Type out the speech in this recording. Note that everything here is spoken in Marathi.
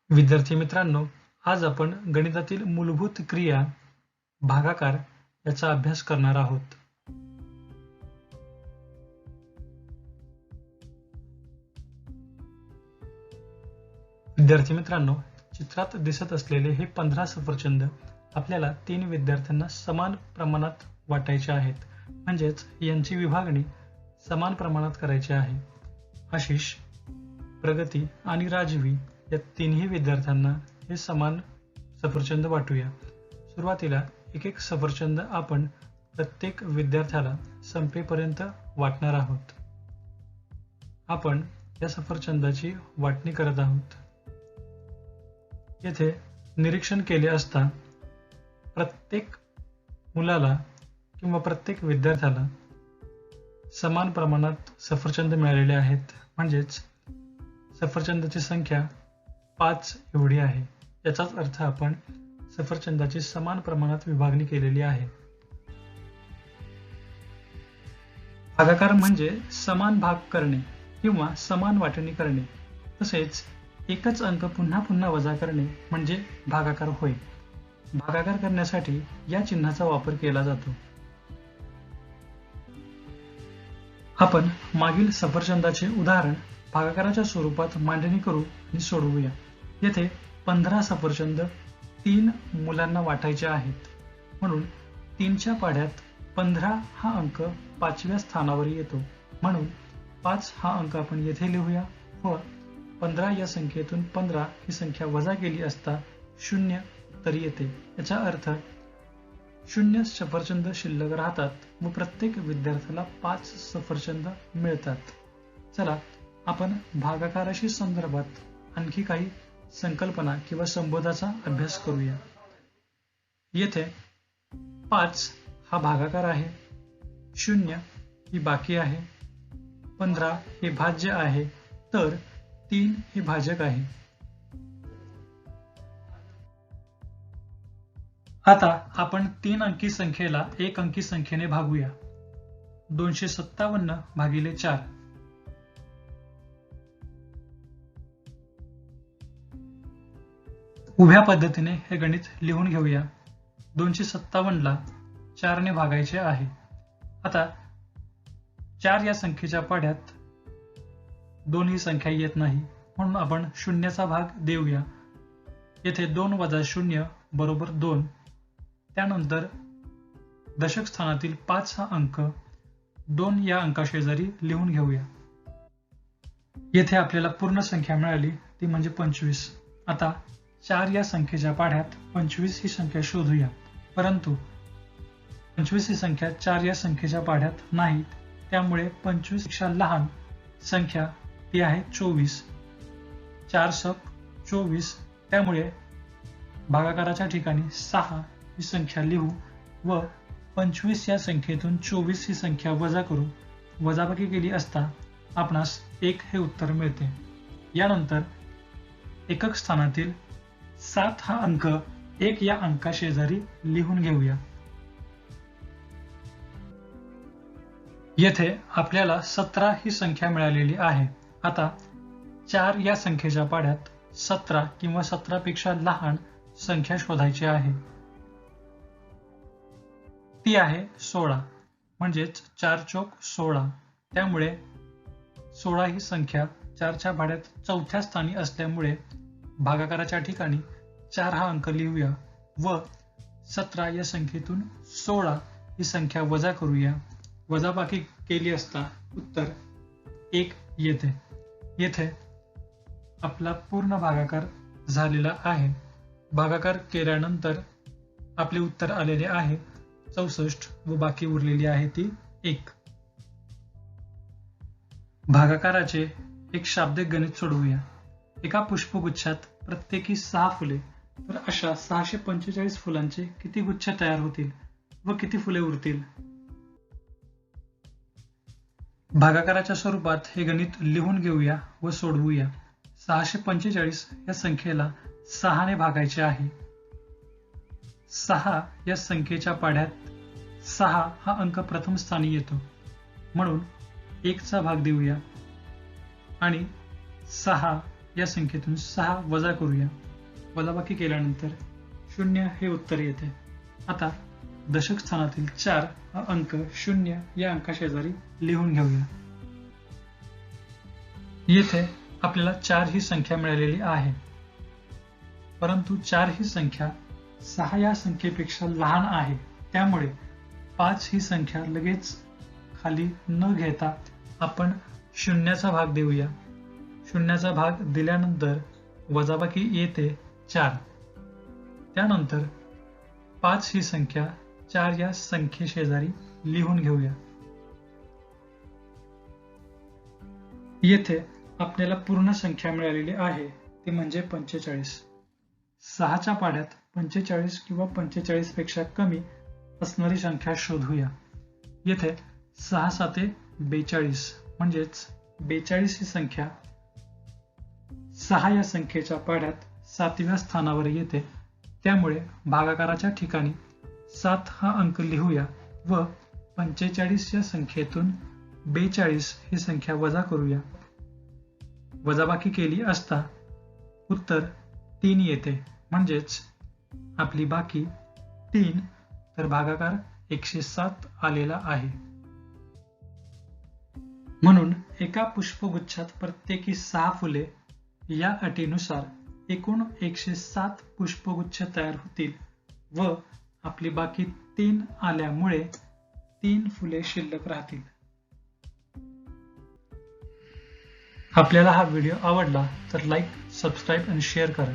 विद्यार्थी मित्रांनो, आज आपण गणितातील मूलभूत क्रिया भागाकार याचा अभ्यास करणार आहोत. विद्यार्थी मित्रांनो, चित्रात दिसत असलेले हे 15 सफरचंद आपल्याला 3 विद्यार्थ्यांना समान प्रमाणात वाटायचे आहेत. म्हणजेच यांची विभागणी समान प्रमाणात करायची आहे. आशिष, प्रगती आणि राजवी या तिन्ही विद्यार्थ्यांना हे समान सफरचंद वाटूया. सुरुवातीला एक एक सफरचंद आपण प्रत्येक विद्यार्थ्याला संपेपर्यंत वाटणार आहोत. आपण या सफरचंदाची वाटणी करत आहोत. येथे निरीक्षण केले असता प्रत्येक मुलाला किंवा प्रत्येक विद्यार्थ्याला समान प्रमाणात सफरचंद मिळालेले आहेत. म्हणजेच सफरचंदाची संख्या 5 एवढी आहे. याचाच अर्थ आपण सफरचंदाची समान प्रमाणात विभागणी केलेली आहे. भागाकार म्हणजे समान भाग करणे किंवा समान वाटणी करणे. तसेच एकच अंक पुन्हा पुन्हा वजा करणे म्हणजे भागाकार होय. भागाकार करण्यासाठी या चिन्हाचा वापर केला जातो. आपण मागील सफरचंदाचे उदाहरण भागाकाराच्या स्वरूपात मांडणी करू आणि सोडवूया. येथे 15 सफरचंद 3 मुलांना वाटायचे आहेत. म्हणून 3च्या पाढ्यात 15 हा अंक 5व्या स्थानावर येतो. म्हणून 5 हा अंक आपण येथे लिहूया व 15 या संख्येतून 15 ही संख्या वजा केली असता 0 तरी येते. याचा अर्थ 0 सफरचंद शिल्लक राहतात व प्रत्येक विद्यार्थ्याला 5 सफरचंद मिळतात. चला आपण भागाकाराशी संदर्भात आणखी काही संकल्पना किंवा संबोधाचा अभ्यास करूया. येथे 5 हा भागाकार आहे, 0 ही बाकी आहे, 15 हे भाज्य आहे, तर 3 हे भाजक आहे. आता आपण 3 अंकी संख्येला 1 अंकी संख्येने भागूया. 257 भागिले 4. उभ्या पद्धतीने हे गणित लिहून घेऊया. 257 ला 4 ने भागायचे आहे. आता 4 या संख्येच्या पाढ्यात 2 ही संख्या येत नाही, म्हणून आपण शून्याचा भाग देऊया. येथे 2 वजा 0 बरोबर 2. त्यानंतर दशक स्थानातील 5 हा अंक 2 या अंकाशेजारी लिहून घेऊया. येथे आपल्याला पूर्ण संख्या मिळाली, ती म्हणजे 25. आता 4 या संख्येच्या पाढ्यात 25 ही संख्या शोधूया. परंतु 25 ही संख्या 4 या संख्येच्या पाढ्यात नाही. त्यामुळे 25 पेक्षा लहान संख्या ती आहे 24. 4 सक 24. त्यामुळे भागाकाराच्या ठिकाणी 6 ही संख्या लिहू व 25 या संख्येतून 24 ही संख्या वजा करू. वजाबाकी केली असता आपणास 1 हे उत्तर मिळते. यानंतर एकक स्थानातील 7 हा अंक 1 या अंकाशेजारी लिहून घेऊया. येथे आपल्याला 17 ही संख्या मिळालेली आहे. आता 4 या संख्येच्या पाढ्यात 17 किंवा 17 पेक्षा लहान संख्या शोधायची आहे. ती आहे 16. म्हणजेच 4 चौक 16. त्यामुळे 16 ही संख्या 4च्या पाढ्यात 4थ्या स्थानी असल्यामुळे भागाकाराच्या ठिकाणी 4 हा अंक लिहूया व 17 या संख्येतून 16 ही संख्या वजा करूया. वजाबाकी केली असता उत्तर 1 येते. येथे आपला पूर्ण भागाकार झालेला आहे. भागाकार केल्यानंतर आपले उत्तर आलेले आहे 64 व बाकी उरलेली आहे ती 1. भागाकाराचे एक शाब्दिक गणित सोडवूया. एका पुष्पगुच्छात प्रत्येकी 6 फुले, तर अशा 645 फुलांचे किती गुच्छ तयार होतील व किती फुले उरतील? भागाकाराच्या स्वरूपात हे गणित लिहून घेऊया व सोडवूया. 645 या संख्येला 6 ने भागायचे आहे. 6 या संख्येच्या पाढ्यात 6 हा अंक प्रथम स्थानी येतो. म्हणून 1 चा भाग देऊया आणि 6 या संख्येतून 6 वजा करूया. वजाबाकी केल्यानंतर 0 हे उत्तर येते. आता दशक स्थानातील 4 हा अंक 0 या अंकाशेजारी लिहून घेऊया. येथे आपल्याला 4 ही संख्या मिळालेली आहे, परंतु 4 ही संख्या 6 या संख्येपेक्षा लहान आहे. त्यामुळे 5 ही संख्या लगेच खाली न घेता आपण शून्याचा भाग देऊया. शून्याचा भाग दिल्यानंतर वजाबाकी येते 4. त्यानंतर 5 ही संख्या 4 या संख्येशेजारी लिहून घेऊया. येथे आपल्याला पूर्ण संख्या मिळालेली आहे, ती म्हणजे 45. 6च्या पाढ्यात 45 किंवा 45 पेक्षा कमी असणारी संख्या शोधूया. येथे 6 7 42 म्हणजेच 42 ही संख्या 6 या संख्येच्या पाढ्यात 7व्या स्थानावर येते. त्यामुळे भागाकाराच्या ठिकाणी 7 हा अंक लिहूया व 45 या संख्येतून 42 ही संख्या वजा करूया. वजाबाकी केली असता उत्तर 3 येते, म्हणजेच आपली बाकी 3 तर भागाकार 107 आलेला आहे. म्हणून एका पुष्पगुच्छात प्रत्येकी 6 फुले या अटीनुसार एकूण 107 पुष्पगुच्छ तयार होतील व आपली बाकी 3 आल्यामुळे 3 फुले शिल्लक राहतील. आपल्याला हा व्हिडिओ आवडला तर लाईक, सबस्क्राईब आणि शेअर करा.